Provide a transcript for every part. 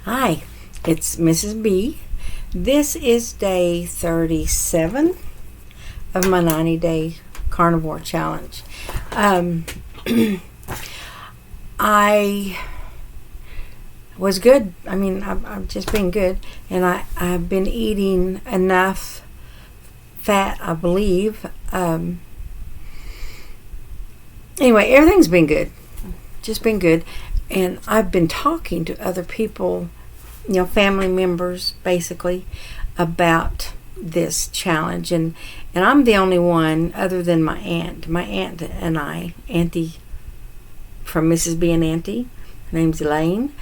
Hi, it's Mrs. B. This is day 37 of my 90-day carnivore challenge. I was good. I mean, I've just been good, and I've been eating enough fat, I believe. Anyway, everything's been good. Just been good. And I've been talking to other people, family members, basically, about this challenge. And I'm the only one other than my aunt. My aunt and I, Auntie from Mrs. B and Auntie, her name's Elaine.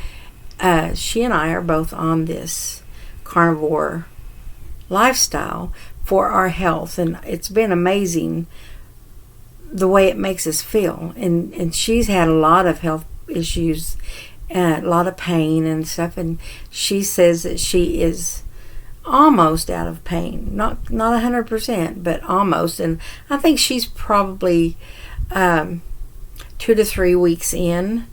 She and I are both on this carnivore lifestyle for our health. And it's been amazing the way it makes us feel. And she's had a lot of health issues, a lot of pain and stuff, and she says that she is almost out of pain, not 100%, but almost. And I think she's probably 2 to 3 weeks in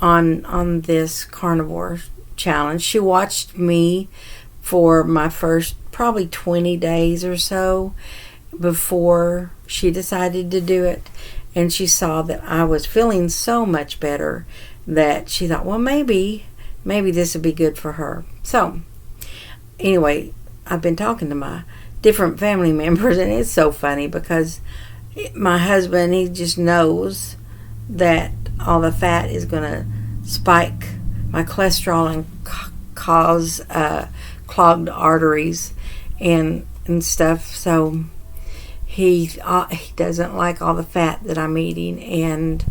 on this carnivore challenge. She watched me for my first probably 20 days or so before she decided to do it. And she saw that I was feeling so much better that she thought, well, maybe this would be good for her. So, anyway, I've been talking to my different family members, and it's so funny because my husband, he just knows that all the fat is going to spike my cholesterol and cause clogged arteries and stuff. So he doesn't like all the fat that I'm eating, and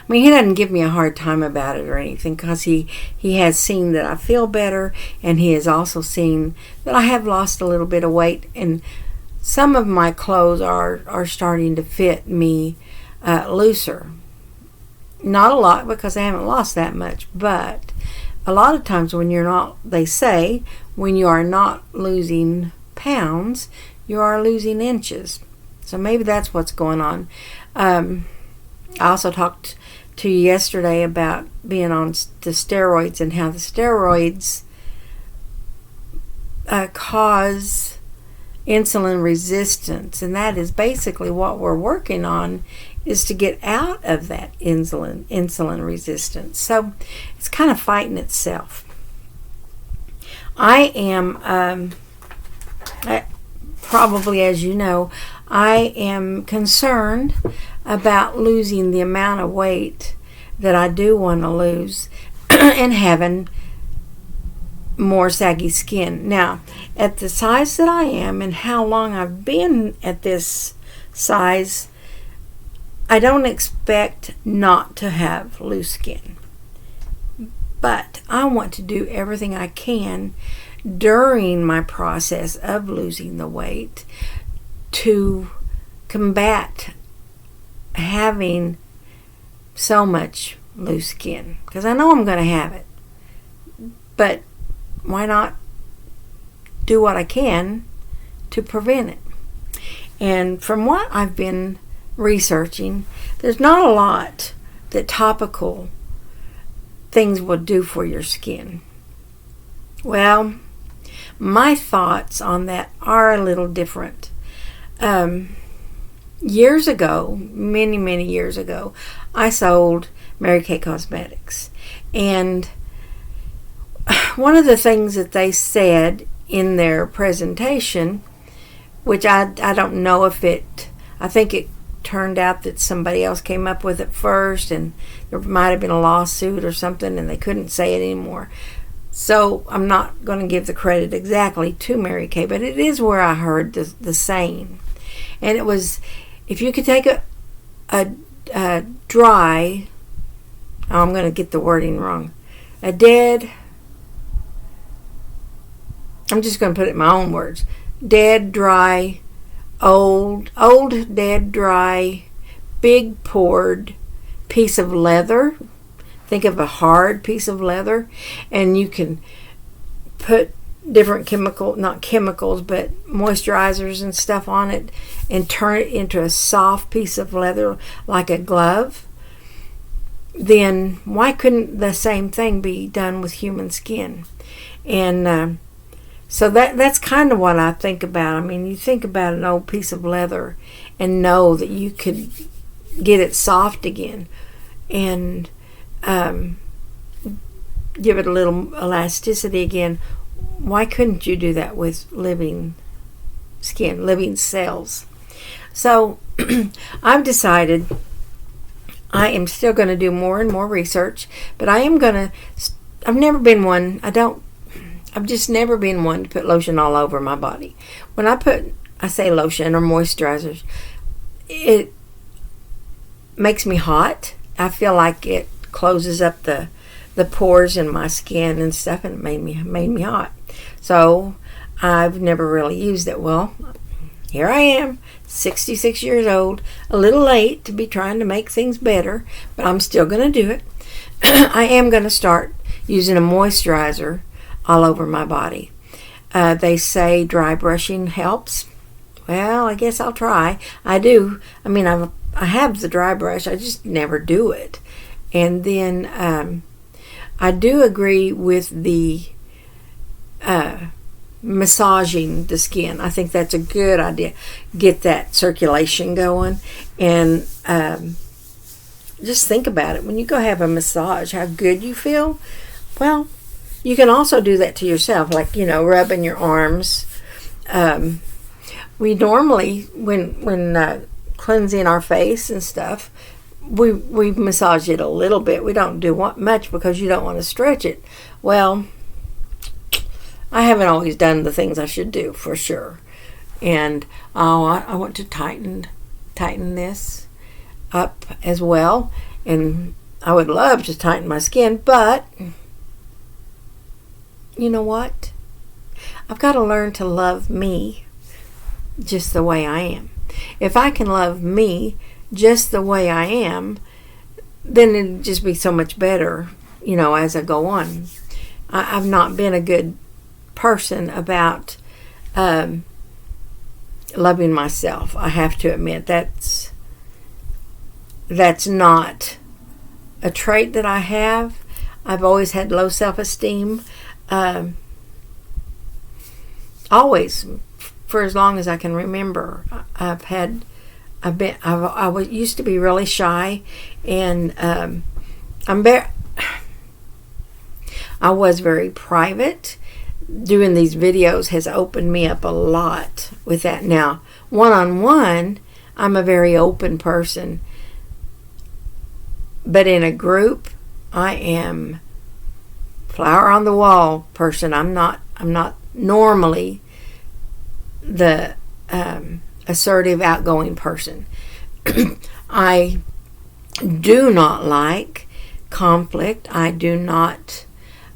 he doesn't give me a hard time about it or anything, because he has seen that I feel better, and he has also seen that I have lost a little bit of weight, and some of my clothes are starting to fit me looser. Not a lot, because I haven't lost that much, but a lot of times when you're not, they say, when you are not losing pounds, you are losing inches. So maybe that's what's going on. I also talked to you yesterday about being on the steroids and how the steroids cause insulin resistance, and that is basically what we're working on, is to get out of that insulin resistance. So it's kind of fighting itself. I am probably, as you know, I am concerned about losing the amount of weight that I do want to lose and having more saggy skin. Now, at the size that I am and how long I've been at this size, I don't expect not to have loose skin. But I want to do everything I can during my process of losing the weight to combat having so much loose skin, because I know I'm going to have it. But why not do what I can to prevent it? And from what I've been researching, there's not a lot that topical things will do for your skin. Well, my thoughts on that are a little different. Years ago, many years ago, I sold Mary Kay Cosmetics, and one of the things that they said in their presentation, which I don't know if I think it turned out that somebody else came up with it first, and there might have been a lawsuit or something, and they couldn't say it anymore. So I'm not going to give the credit exactly to Mary Kay, but it is where I heard the saying. And it was, if you could take a dry, I'm going to get the wording wrong, I'm just going to put it in my own words, dead, dry, old, dead, dry, big pored piece of leather. Think of a hard piece of leather, and you can put different not chemicals, but moisturizers and stuff on it, and turn it into a soft piece of leather like a glove. then why couldn't the same thing be done with human skin? And so that's kind of what I think about. I mean, you think about an old piece of leather and know that you could get it soft again and give it a little elasticity again. Why couldn't you do that with living skin, living cells? So I've decided I am still going to do more and more research, but I've never been one, I've just never been one to put lotion all over my body. When I say lotion or moisturizers, it makes me hot. I feel like it closes up the pores in my skin and stuff, and it made me hot. So I've never really used it. Well, here I am, 66 years old, a little late to be trying to make things better, but I'm still going to do it. I am going to start using a moisturizer all over my body. They say dry brushing helps. Well, I guess I'll try. I do. I mean, I have the dry brush. I just never do it. And then I do agree with the massaging the skin. I think that's a good idea. Get that circulation going. And just think about it. When you go have a massage, how good you feel. Well, you can also do that to yourself, like, rubbing your arms. We normally, when cleansing our face and stuff, we massage it a little bit. We don't do much because you don't want to stretch it. Well, I haven't always done the things I should do, for sure. And I want to tighten this up as well. And I would love to tighten my skin, but you know what? I've got to learn to love me just the way I am. If I can love me just the way I am, then it'd just be so much better, as I go on. I've not been a good person about loving myself. I have to admit that's not a trait that I have. I've always had low self-esteem. Always, for as long as I can remember. I used to be really shy, and I was very private. Doing these videos has opened me up a lot with that. Now, one-on-one, I'm a very open person, but in a group, I am flower on the wall person. I'm not normally the assertive, outgoing person. I do not like conflict. I do not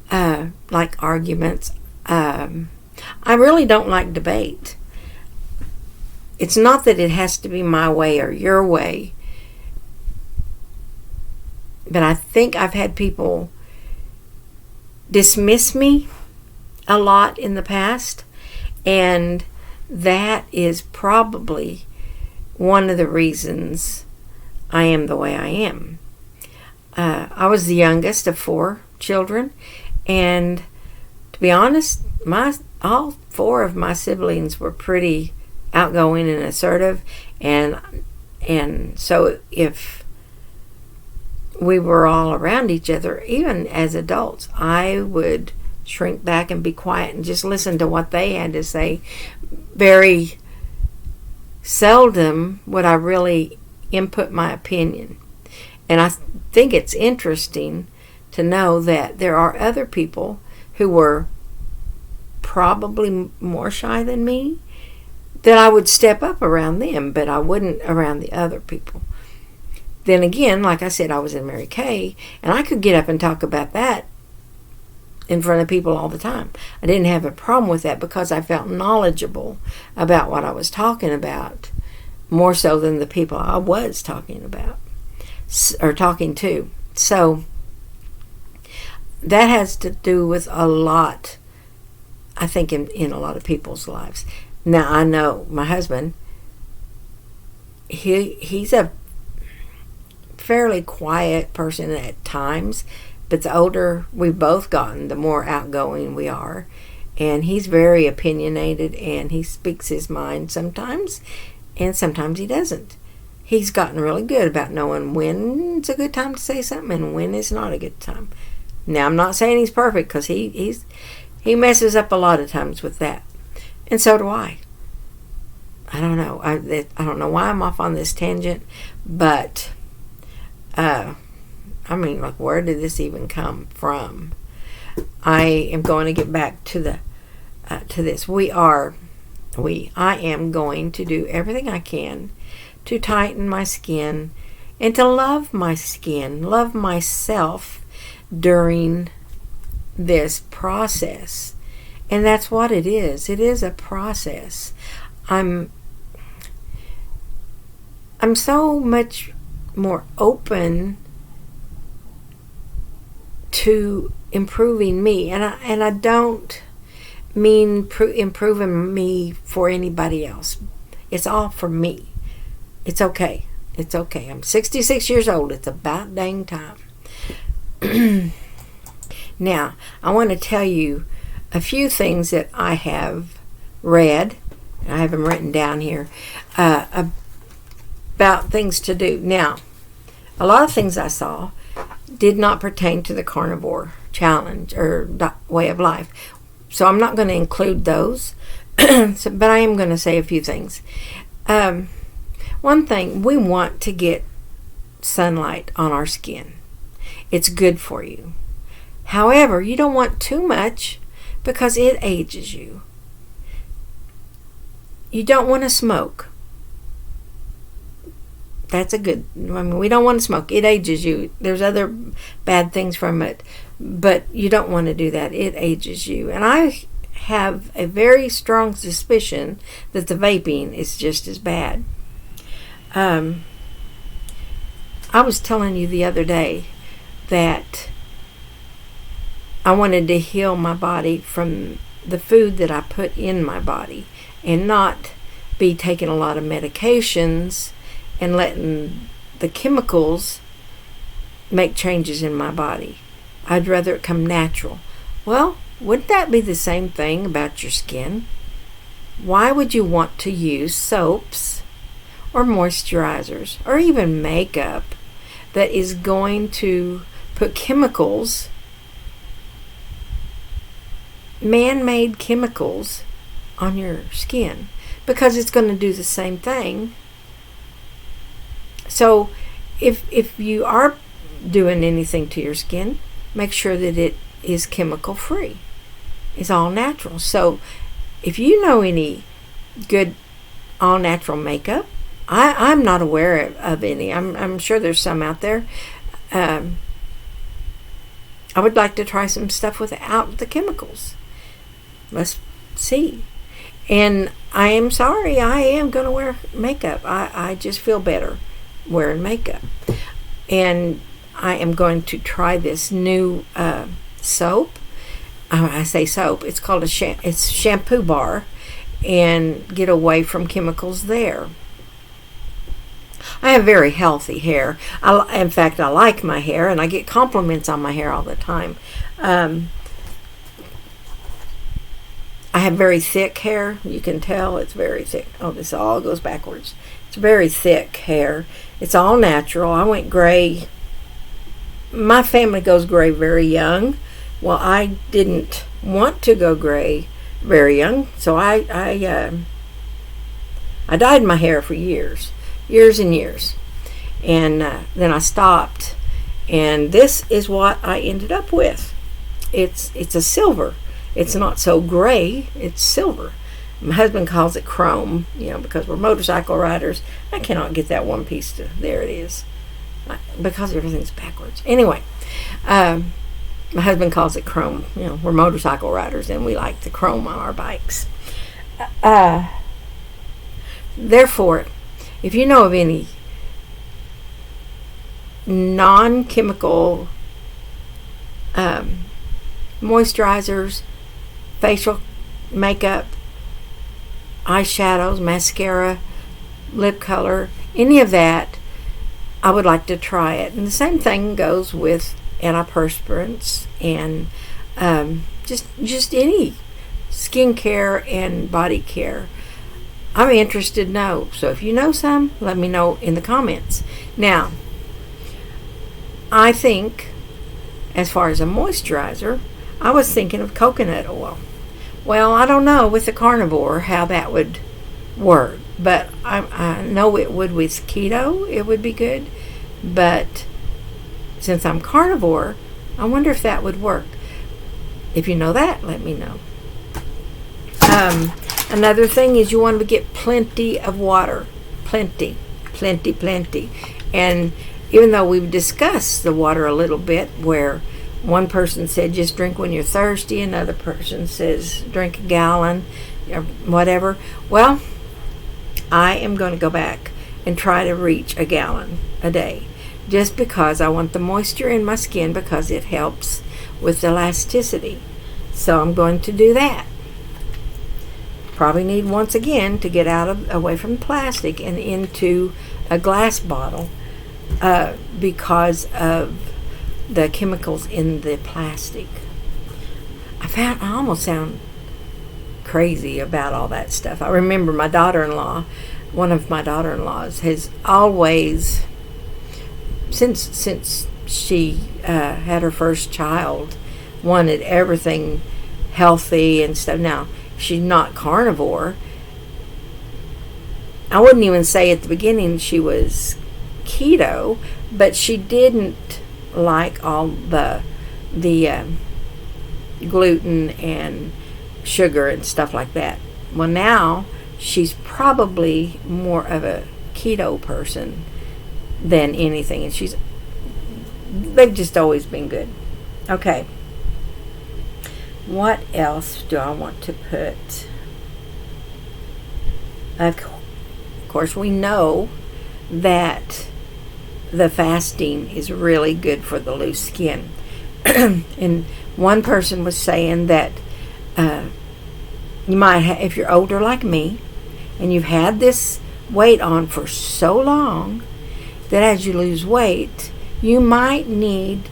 like arguments. I really don't like debate. It's not that it has to be my way or your way, but I think I've had people dismiss me a lot in the past, and that is probably one of the reasons I am the way I am. I was the youngest of 4 children, and to be honest, all 4 of my siblings were pretty outgoing and assertive, and so if we were all around each other, even as adults, I would shrink back and be quiet and just listen to what they had to say. Very seldom would I really input my opinion. And I think it's interesting to know that there are other people who were probably more shy than me, that I would step up around them, but I wouldn't around the other people. Then again, like I said, I was in Mary Kay, and I could get up and talk about that in front of people all the time. I didn't have a problem with that because I felt knowledgeable about what I was talking about, more so than the people I was talking about or talking to. So that has to do with a lot, I think, in a lot of people's lives. Now, I know my husband, he's a fairly quiet person at times, but the older we've both gotten, the more outgoing we are. And he's very opinionated, and he speaks his mind sometimes, and sometimes he doesn't. He's gotten really good about knowing when it's a good time to say something and when it's not a good time. Now, I'm not saying he's perfect, because he messes up a lot of times with that. And so do I. I don't know. I don't know why I'm off on this tangent, but like, where did this even come from? I am going to get back to this. I am going to do everything I can to tighten my skin and to love my skin, love myself during this process. And that's what it is. It is a process. I'm so much more open to improving me, and I don't mean improving me for anybody else. It's all for me. It's okay. It's okay. I'm 66 years old. It's about dang time. Now, I want to tell you a few things that I have read. I have them written down here about things to do. Now, a lot of things I saw did not pertain to the carnivore challenge or way of life. So I'm not going to include those, but I am going to say a few things. One thing, we want to get sunlight on our skin. It's good for you. However, you don't want too much because it ages you. You don't want to smoke. We don't want to smoke. It ages you. There's other bad things from it, but you don't want to do that. It ages you. And I have a very strong suspicion that the vaping is just as bad. I was telling you the other day that I wanted to heal my body from the food that I put in my body and not be taking a lot of medications and letting the chemicals make changes in my body. I'd rather it come natural. Well, wouldn't that be the same thing about your skin? Why would you want to use soaps or moisturizers or even makeup that is going to put chemicals, man-made chemicals, on your skin? Because it's going to do the same thing. So if you are doing anything to your skin, make sure that it is chemical free. It's all natural. So if you know any good all natural makeup, I'm not aware of any. I'm sure there's some out there. I would like to try some stuff without the chemicals. Let's see. And I am sorry, I am going to wear makeup. I just feel better wearing makeup. And I am going to try this new soap. I say soap. It's called it's shampoo bar, and get away from chemicals there. I have very healthy hair. In fact, I like my hair, and I get compliments on my hair all the time. I have very thick hair. You can tell it's very thick. Oh, this all goes backwards. It's very thick hair. It's all natural. I went gray. My family goes gray very young. Well, I didn't want to go gray very young, so I dyed my hair for years and years, and then I stopped, and this is what I ended up with. It's a silver. It's not so gray. It's silver. My husband calls it chrome, because we're motorcycle riders. I cannot get that one piece to, there it is, because everything's backwards. Anyway, my husband calls it chrome. We're motorcycle riders, and we like the chrome on our bikes. Therefore, if you know of any non-chemical moisturizers, facial makeup, eyeshadows, mascara, lip color, any of that, I would like to try it. And the same thing goes with antiperspirants and just any skincare and body care. I'm interested to know. So if you know some, let me know in the comments. Now, I think as far as a moisturizer, I was thinking of coconut oil. Well, I don't know with the Carnivore how that would work, but I know it would with keto. It would be good, but since I'm carnivore, I wonder if that would work. If you know that, let me know. Another thing is you want to get plenty of water. Plenty. And even though we've discussed the water a little bit, where one person said just drink when you're thirsty, another person says drink a gallon, or whatever. Well, I am going to go back and try to reach a gallon a day, just because I want the moisture in my skin, because it helps with elasticity. So I'm going to do that. Probably need once again to get away from plastic and into a glass bottle, because of the chemicals in the plastic. I almost sound crazy about all that stuff. I remember my daughter-in-law, one of my daughter-in-laws, has always, since she had her first child, wanted everything healthy and stuff. Now, she's not carnivore. I wouldn't even say at the beginning she was keto, but she didn't like all the gluten and sugar and stuff like that. Well, now she's probably more of a keto person than anything, and they've just always been good. Okay, what else do I want to put? Of course, we know that the fasting is really good for the loose skin. And one person was saying that you might if you're older like me and you've had this weight on for so long, that as you lose weight, you might need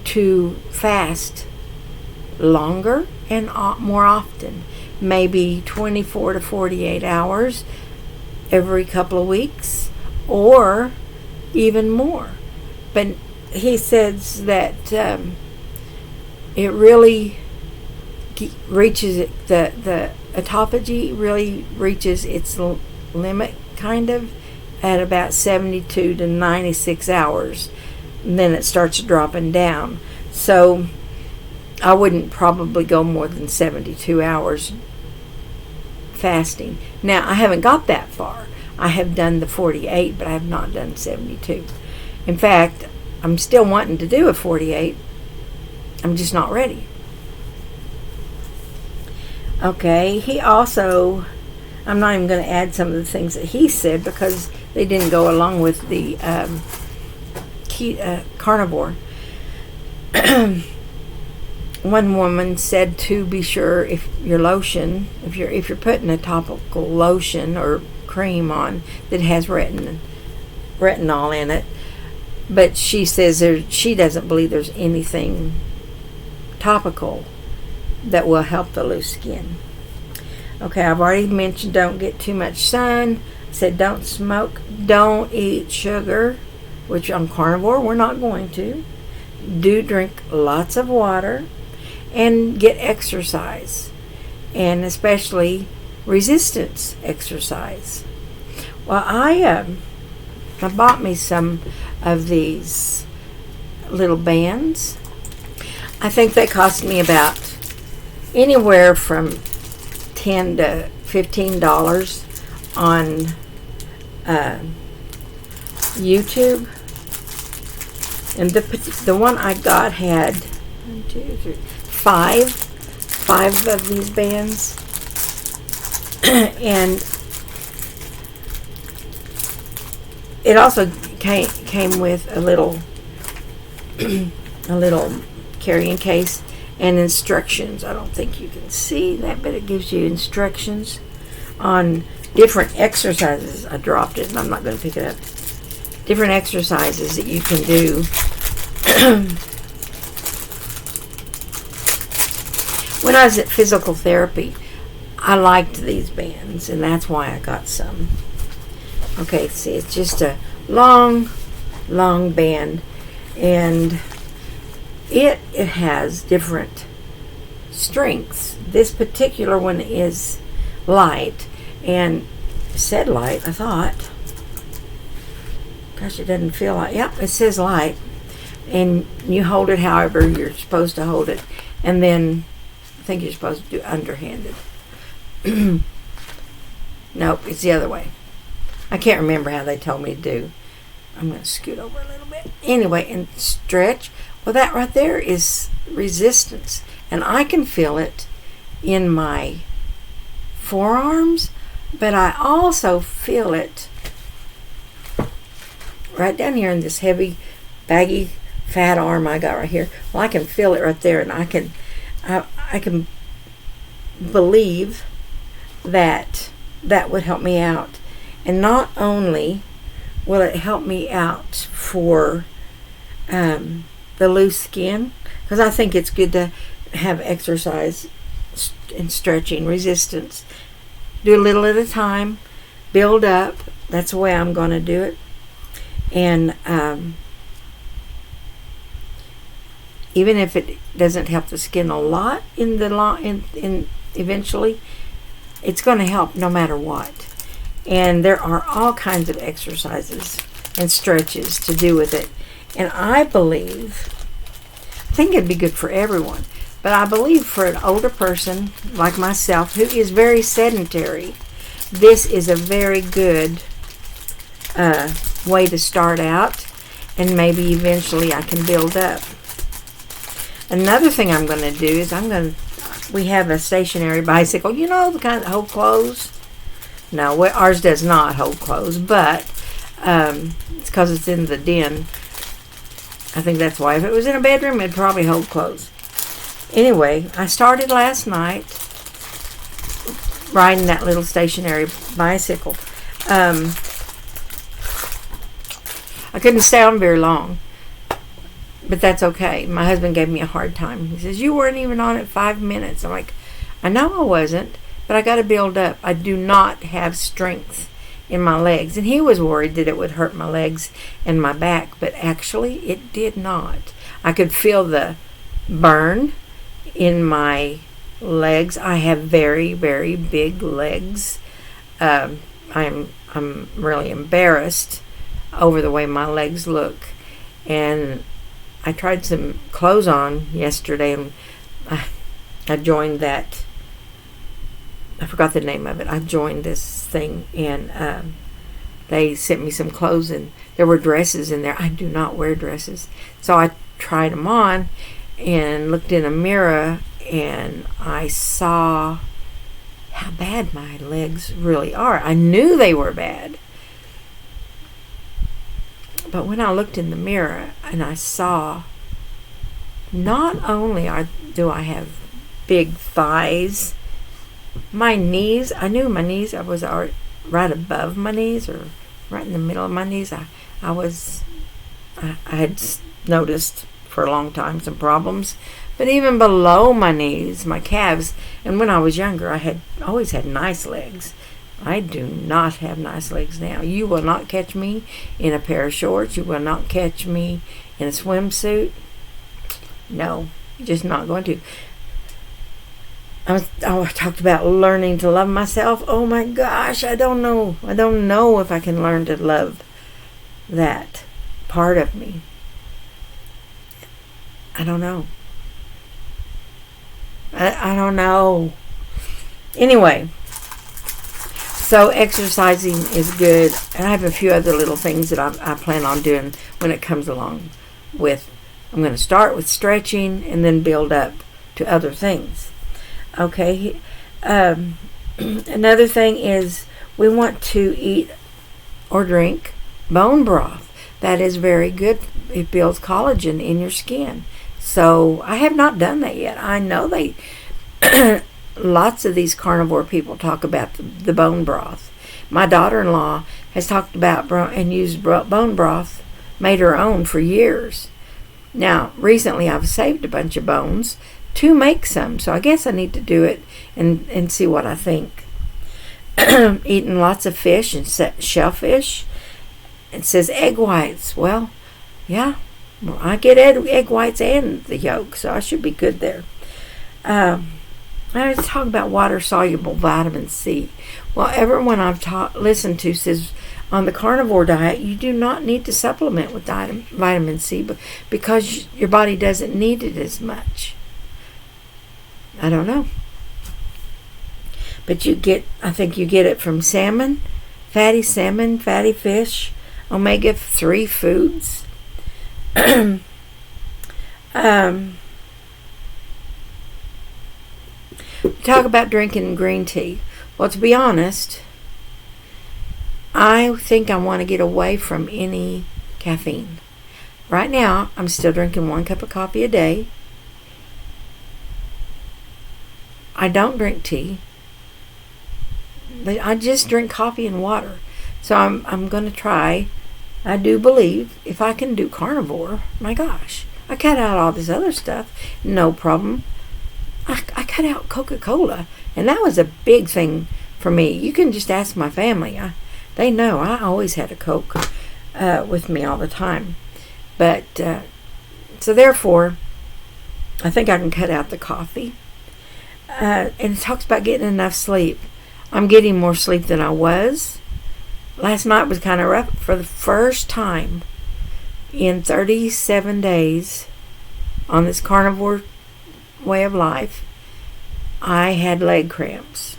to fast longer and more often, maybe 24 to 48 hours every couple of weeks, or even more. But he says that it really reaches the autophagy really reaches its limit, kind of, at about 72 to 96 hours. And then it starts dropping down. So I wouldn't probably go more than 72 hours fasting. Now, I haven't got that far. I have done the 48, but I have not done 72. In fact, I'm still wanting to do a 48. I'm just not ready. Okay, he also, I'm not even going to add some of the things that he said because they didn't go along with the carnivore. One woman said to be sure if your lotion, if you're putting a topical lotion or cream on that has retinol in it, but she says she doesn't believe there's anything topical that will help the loose skin. Okay, I've already mentioned don't get too much sun. I said don't smoke, don't eat sugar, which on carnivore we're not going to. Do drink lots of water and get exercise, and especially resistance exercise. Well, I bought me some of these little bands. I think they cost me about anywhere from $10 to $15 on YouTube. And the one I got had 1, 2, 3, 5 of these bands. And it also came with a little carrying case and instructions. I don't think you can see that, but it gives you instructions on different exercises. I dropped it and I'm not going to pick it up. different exercises that you can do. When I was at physical therapy, I liked these bands, and that's why I got some. Okay, see, it's just a long band, and it has different strengths. This particular one is light, and it said light, I thought. Gosh, it doesn't feel like, yep, it says light. And you hold it however you're supposed to hold it. And then I think you're supposed to do underhanded. Nope, it's the other way. I can't remember how they told me to do. I'm going to scoot over a little bit. Anyway, and stretch. Well, that right there is resistance. And I can feel it in my forearms, but I also feel it right down here in this heavy, baggy, fat arm I got right here. Well, I can feel it right there, and I can believe that would help me out. And not only will it help me out for the loose skin, because I think it's good to have exercise and stretching, resistance. Do a little at a time, build up. That's the way I'm going to do it. And even if it doesn't help the skin a lot in eventually, it's going to help no matter what. And there are all kinds of exercises and stretches to do with it. And I think it'd be good for everyone. But I believe for an older person like myself who is very sedentary, this is a very good way to start out, and maybe eventually I can build up. Another thing I'm going to do is we have a stationary bicycle, you know, the kind that hold clothes. No, ours does not hold clothes, but it's because it's in the den. I think that's why. If it was in a bedroom, it'd probably hold clothes. Anyway, I started last night riding that little stationary bicycle. I couldn't stay on very long, but that's okay. My husband gave me a hard time. He says, you weren't even on it 5 minutes. I'm like, I know I wasn't, but I got to build up. I do not have strength in my legs. And he was worried that it would hurt my legs and my back, but actually it did not. I could feel the burn in my legs. I have very, very big legs. I'm really embarrassed over the way my legs look. And I tried some clothes on yesterday, and I joined that. I forgot the name of it. I joined this thing, and they sent me some clothes, and there were dresses in there. I do not wear dresses. So I tried them on and looked in a mirror, and I saw how bad my legs really are. I knew they were bad. But when I looked in the mirror and I saw not only do I have big thighs, my knees, I knew my knees, I was right above my knees or right in the middle of my knees. I had noticed for a long time some problems. But even below my knees, my calves, and when I was younger, I always had nice legs. I do not have nice legs now. You will not catch me in a pair of shorts. You will not catch me in a swimsuit. No, just not going to. I talked about learning to love myself. Oh my gosh, I don't know. I don't know if I can learn to love that part of me. I don't know. I don't know. Anyway. So exercising is good, and I have a few other little things that I plan on doing when it comes along with. I'm going to start with stretching and then build up to other things. Okay. Another thing is we want to eat or drink bone broth. That is very good. It builds collagen in your skin. So I have not done that yet. I know lots of these carnivore people talk about the bone broth, My daughter-in-law has talked about and used bone broth, made her own for years. Now, recently I've saved a bunch of bones to make some, so I guess I need to do it and see what I think. Eating lots of fish and shellfish. It says egg whites. Well, yeah, I get egg whites and the yolk, so I should be good there. Let's talk about water-soluble vitamin C. Well, everyone I've listened to says on the carnivore diet, you do not need to supplement with vitamin C because your body doesn't need it as much. I don't know. But I think you get it from salmon, fatty fish, omega-3 foods. Talk about drinking green tea. Well, to be honest, I think I want to get away from any caffeine. Right now, I'm still drinking 1 cup of coffee a day. I don't drink tea. But I just drink coffee and water. So I'm going to try. I do believe if I can do carnivore, my gosh, I cut out all this other stuff, no problem. I cut out Coca-Cola, and that was a big thing for me. You can just ask my family. They know I always had a Coke with me all the time. But, so therefore, I think I can cut out the coffee. And it talks about getting enough sleep. I'm getting more sleep than I was. Last night was kind of rough. For the first time in 37 days on this carnivore way of life, I had leg cramps.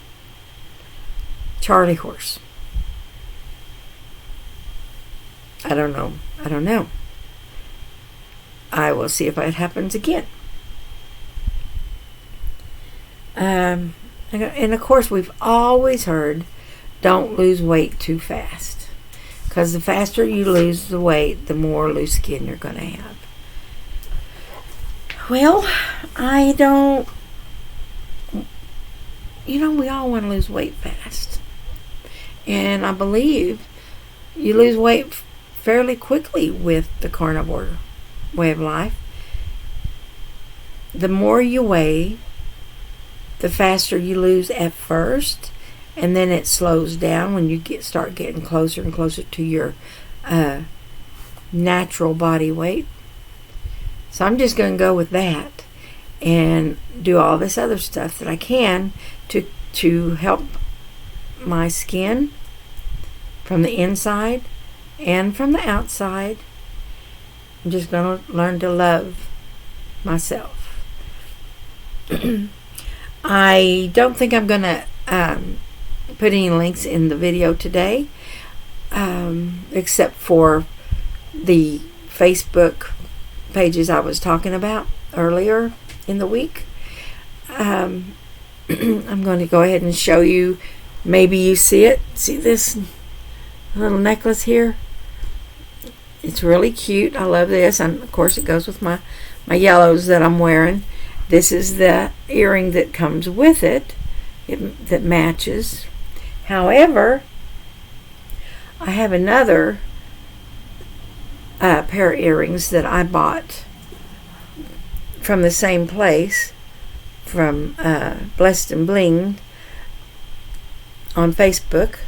Charlie horse. I don't know. I will see if it happens again. And of course, we've always heard, don't lose weight too fast. Because the faster you lose the weight, the more loose skin you're going to have. Well, I don't... we all want to lose weight fast. And I believe you lose weight fairly quickly with the carnivore way of life. The more you weigh, the faster you lose at first, and then it slows down when you start getting closer and closer to your natural body weight. So I'm just going to go with that and do all this other stuff that I can to help my skin from the inside and from the outside. I'm just going to learn to love myself. I don't think I'm going to put any links in the video today, except for the Facebook pages I was talking about earlier in the week. I'm going to go ahead and show you. Maybe you see it. See this little necklace here? It's really cute. I love this. And of course it goes with my yellows that I'm wearing. This is the earring that comes with it, that matches. However, I have another pair of earrings that I bought from the same place, from Blessed and Blinged on Facebook.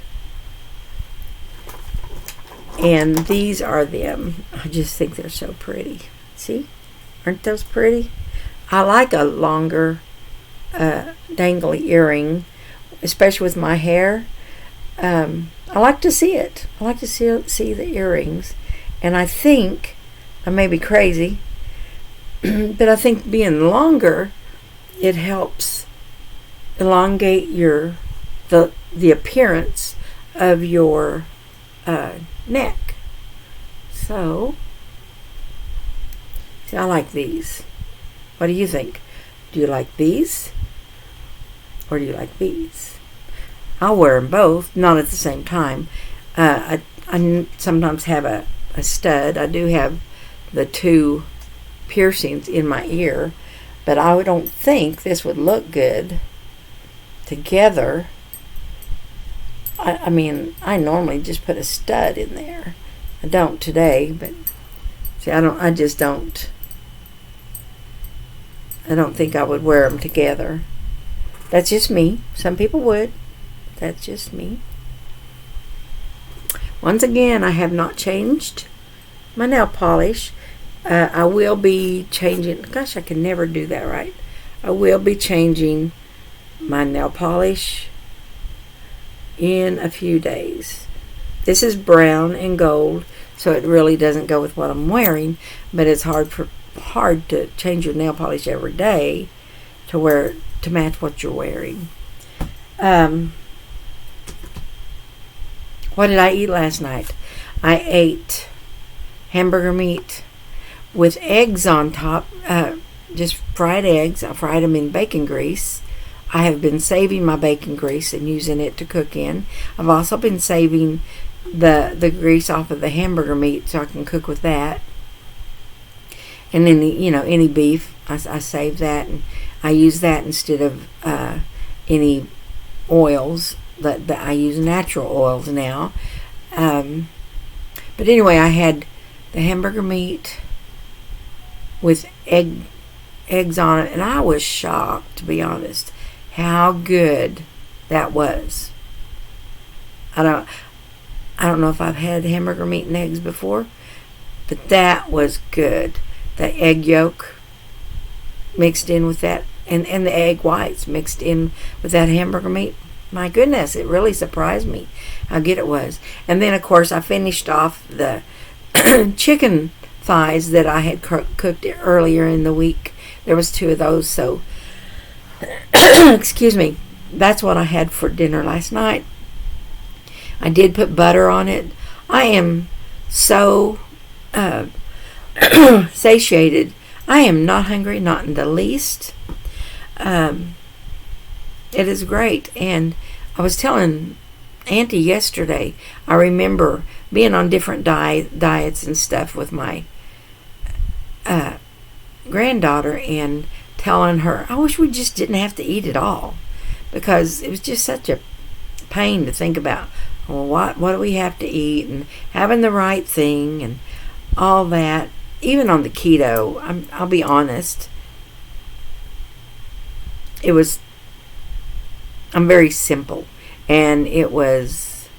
And these are them. I just think they're so pretty. See? Aren't those pretty? I like a longer dangly earring, especially with my hair. I like to see it. I like to see the earrings. And I think, I may be crazy, but I think being longer, it helps elongate the appearance of your neck. So, see, I like these. What do you think? Do you like these? Or do you like these? I'll wear them both, not at the same time. I sometimes have a stud. I do have the 2 piercings in my ear, but I don't think this would look good together. I mean, I normally just put a stud in there. I don't today, but see, I just don't. I don't think I would wear them together. That's just me. Some people would. That's just me. Once again, I have not changed my nail polish. I will be changing. Gosh, I can never do that right. I will be changing my nail polish in a few days. This is brown and gold, so it really doesn't go with what I'm wearing, but it's hard to change your nail polish every day to match what you're wearing. What did I eat last night? I ate hamburger meat with eggs on top, just fried eggs. I fried them in bacon grease. I have been saving my bacon grease and using it to cook in. I've also been saving the grease off of the hamburger meat so I can cook with that. And any beef, I save that, and I use that instead of any oils. That I use natural oils now. But anyway, I had the hamburger meat with eggs on it, and I was shocked, to be honest, how good that was. I don't know if I've had hamburger meat and eggs before, but that was good. The egg yolk mixed in with that, and the egg whites mixed in with that hamburger meat. My goodness, it really surprised me how good it was. And then, of course, I finished off the chicken thighs that I had cooked earlier in the week. There was 2 of those, so excuse me. That's what I had for dinner last night. I did put butter on it. I am so satiated. I am not hungry, not in the least. It is great. And I was telling Auntie yesterday, I remember being on different diets and stuff with my granddaughter and telling her, I wish we just didn't have to eat it all, because it was just such a pain to think about, well, what do we have to eat, and having the right thing and all that. Even on the keto, I'll be honest, I'm very simple, and it was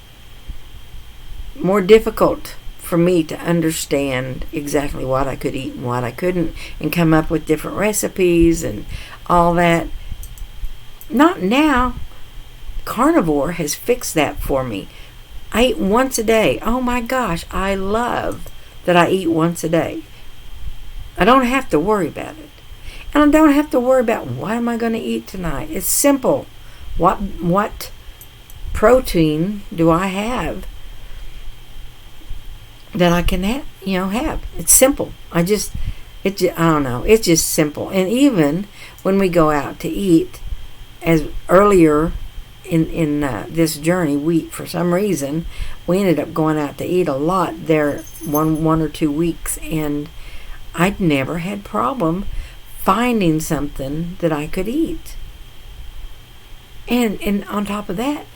more difficult for me to understand exactly what I could eat and what I couldn't, and come up with different recipes and all that. Not now. Carnivore has fixed that for me. I eat once a day. Oh my gosh, I love that I eat once a day. I don't have to worry about it. And I don't have to worry about what am I going to eat tonight. It's simple. What protein do I have that I can have? It's simple. I don't know. It's just simple. And even when we go out to eat, as earlier in this journey, for some reason we ended up going out to eat a lot there one or 2 weeks, and I'd never had problem finding something that I could eat. And on top of that,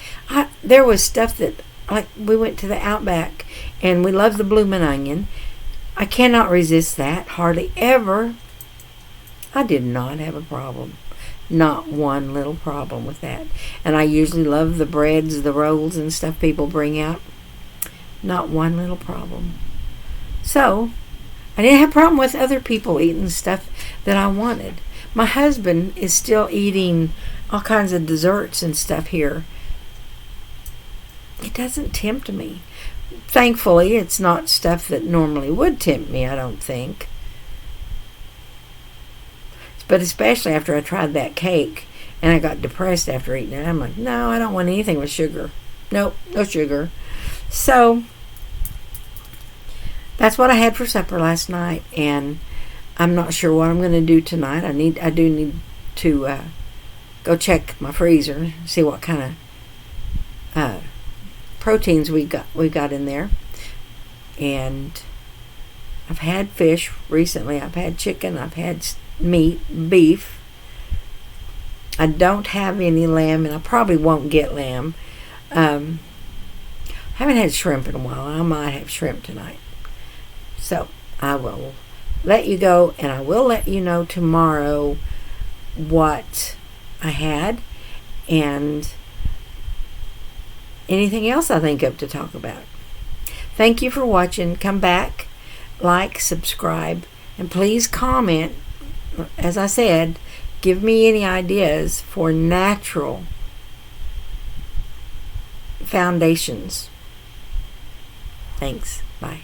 there was stuff that, like, we went to the Outback, and we love the bloomin' onion. I cannot resist that, hardly ever. I did not have a problem. Not one little problem with that. And I usually love the breads, the rolls, and stuff people bring out. Not one little problem. So, I didn't have a problem with other people eating stuff that I wanted. My husband is still eating all kinds of desserts and stuff here. It doesn't tempt me. Thankfully, it's not stuff that normally would tempt me, I don't think. But especially after I tried that cake, and I got depressed after eating it. I'm like, no, I don't want anything with sugar. Nope, no sugar. So, that's what I had for supper last night, and I'm not sure what I'm going to do tonight. I do need to go check my freezer, see what kind of proteins we got in there. And I've had fish recently. I've had chicken. I've had meat, beef. I don't have any lamb, and I probably won't get lamb. Haven't had shrimp in a while. I might have shrimp tonight. So I will let you go, and I will let you know tomorrow what I had and anything else I think of to talk about. Thank you for watching. Come back, like, subscribe, and please comment. As I said, give me any ideas for natural foundations. Thanks. Bye.